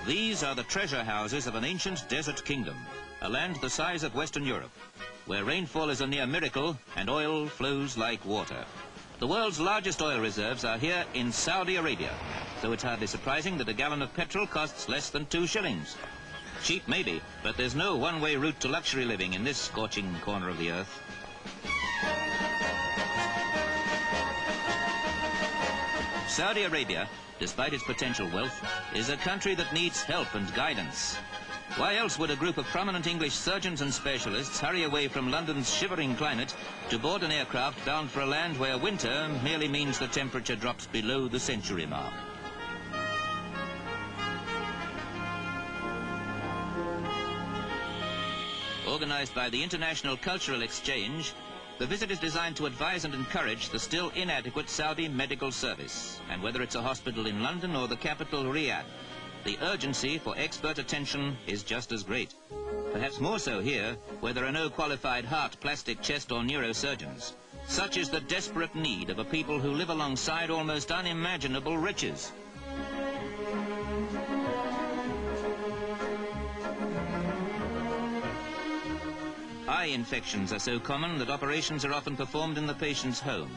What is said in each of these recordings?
These are the treasure houses of an ancient desert kingdom, a land the size of Western Europe, where rainfall is a near miracle and oil flows like water. The world's largest oil reserves are here in Saudi Arabia, so it's hardly surprising that a gallon of petrol costs less than 2 shillings. Cheap maybe, but there's no one-way route to luxury living in this scorching corner of the earth. Saudi Arabia, despite its potential wealth, is a country that needs help and guidance. Why else would a group of prominent English surgeons and specialists hurry away from London's shivering climate to board an aircraft bound for a land where winter merely means the temperature drops below the century mark? Organised by the International Cultural Exchange, the visit is designed to advise and encourage the still inadequate Saudi medical service, and whether it's a hospital in London or the capital Riyadh, the urgency for expert attention is just as great. Perhaps more so here, where there are no qualified heart, plastic, chest or neurosurgeons. Such is the desperate need of a people who live alongside almost unimaginable riches. Eye infections are so common that operations are often performed in the patient's home.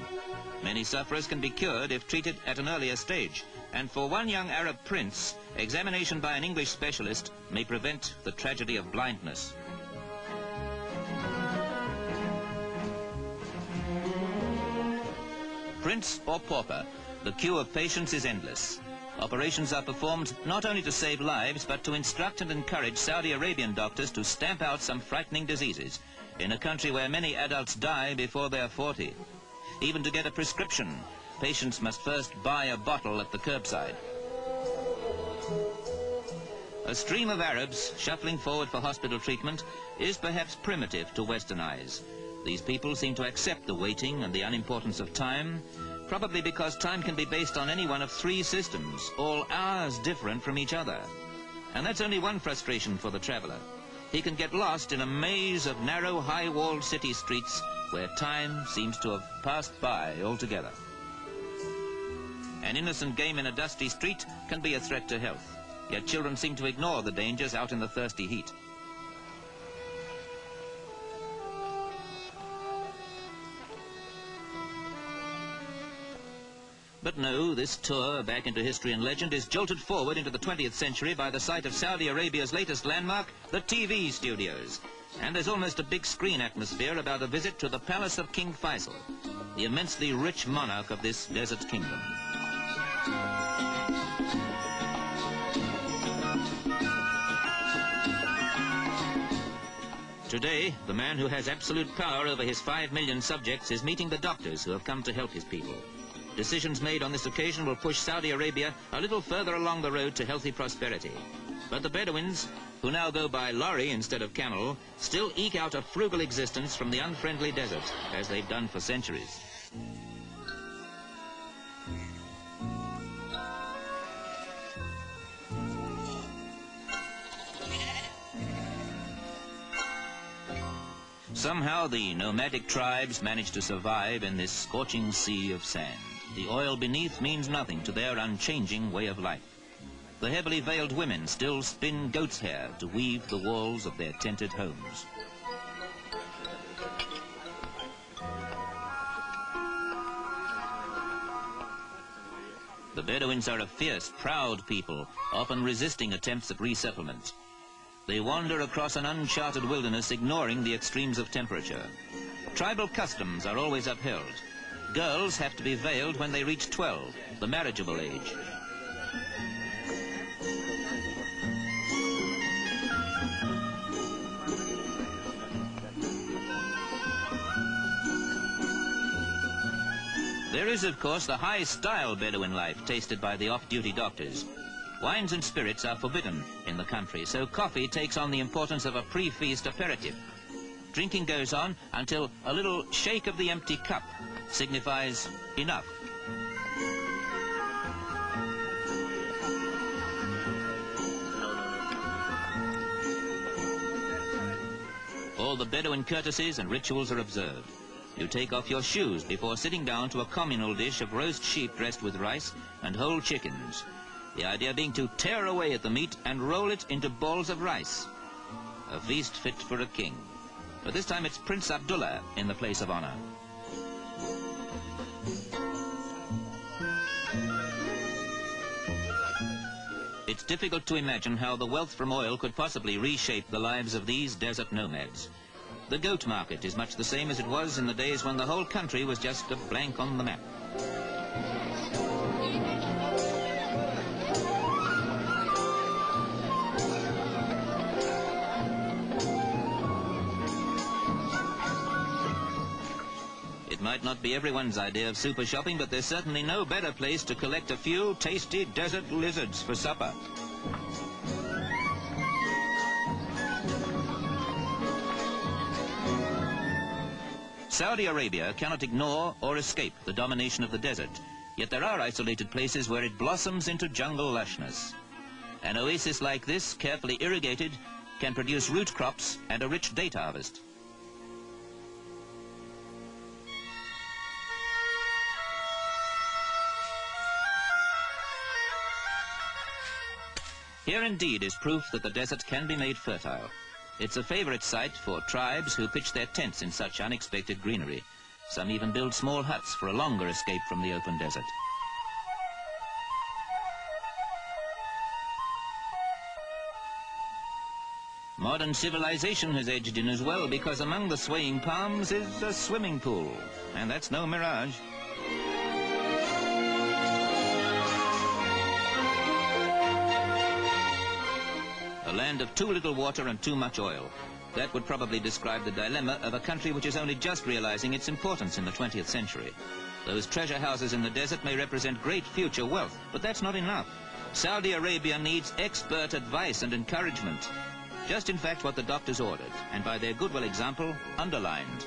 Many sufferers can be cured if treated at an earlier stage, and for one young Arab prince, examination by an English specialist may prevent the tragedy of blindness. Prince or pauper, the queue of patients is endless. Operations are performed not only to save lives, but to instruct and encourage Saudi Arabian doctors to stamp out some frightening diseases in a country where many adults die before they're 40. Even to get a prescription, patients must first buy a bottle at the curbside. A stream of Arabs shuffling forward for hospital treatment is perhaps primitive to Western eyes. These people seem to accept the waiting and the unimportance of time, probably because time can be based on any one of 3 systems, all hours different from each other. And that's only one frustration for the traveller. He can get lost in a maze of narrow, high-walled city streets where time seems to have passed by altogether. An innocent game in a dusty street can be a threat to health, yet children seem to ignore the dangers out in the thirsty heat. But no, this tour back into history and legend is jolted forward into the 20th century by the sight of Saudi Arabia's latest landmark, the TV studios. And there's almost a big screen atmosphere about a visit to the palace of King Faisal, the immensely rich monarch of this desert kingdom. Today, the man who has absolute power over his 5 million subjects is meeting the doctors who have come to help his people. Decisions made on this occasion will push Saudi Arabia a little further along the road to healthy prosperity. But the Bedouins, who now go by lorry instead of camel, still eke out a frugal existence from the unfriendly desert, as they've done for centuries. Somehow the nomadic tribes manage to survive in this scorching sea of sand. The oil beneath means nothing to their unchanging way of life. The heavily veiled women still spin goat's hair to weave the walls of their tented homes. The Bedouins are a fierce, proud people, often resisting attempts at resettlement. They wander across an uncharted wilderness, ignoring the extremes of temperature. Tribal customs are always upheld. Girls have to be veiled when they reach 12, the marriageable age. There is, of course, the high-style Bedouin life tasted by the off-duty doctors. Wines and spirits are forbidden in the country, so coffee takes on the importance of a pre-feast aperitif. Drinking goes on until a little shake of the empty cup signifies enough. All the Bedouin courtesies and rituals are observed. You take off your shoes before sitting down to a communal dish of roast sheep dressed with rice and whole chickens. the idea being to tear away at the meat and roll it into balls of rice. A feast fit for a king. But this time it's Prince Abdullah in the place of honor. It's difficult to imagine how the wealth from oil could possibly reshape the lives of these desert nomads. The goat market is much the same as it was in the days when the whole country was just a blank on the map. It might not be everyone's idea of super shopping, but there's certainly no better place to collect a few tasty desert lizards for supper. Saudi Arabia cannot ignore or escape the domination of the desert, yet there are isolated places where it blossoms into jungle lushness. An oasis like this, carefully irrigated, can produce root crops and a rich date harvest. Here indeed is proof that the desert can be made fertile. It's a favorite site for tribes who pitch their tents in such unexpected greenery. Some even build small huts for a longer escape from the open desert. Modern civilization has edged in as well, because among the swaying palms is a swimming pool, and that's no mirage. A land of too little water and too much oil. That would probably describe the dilemma of a country which is only just realizing its importance in the 20th century. Those treasure houses in the desert may represent great future wealth, but that's not enough. Saudi Arabia needs expert advice and encouragement. Just in fact what the doctors ordered, and by their goodwill example, underlined.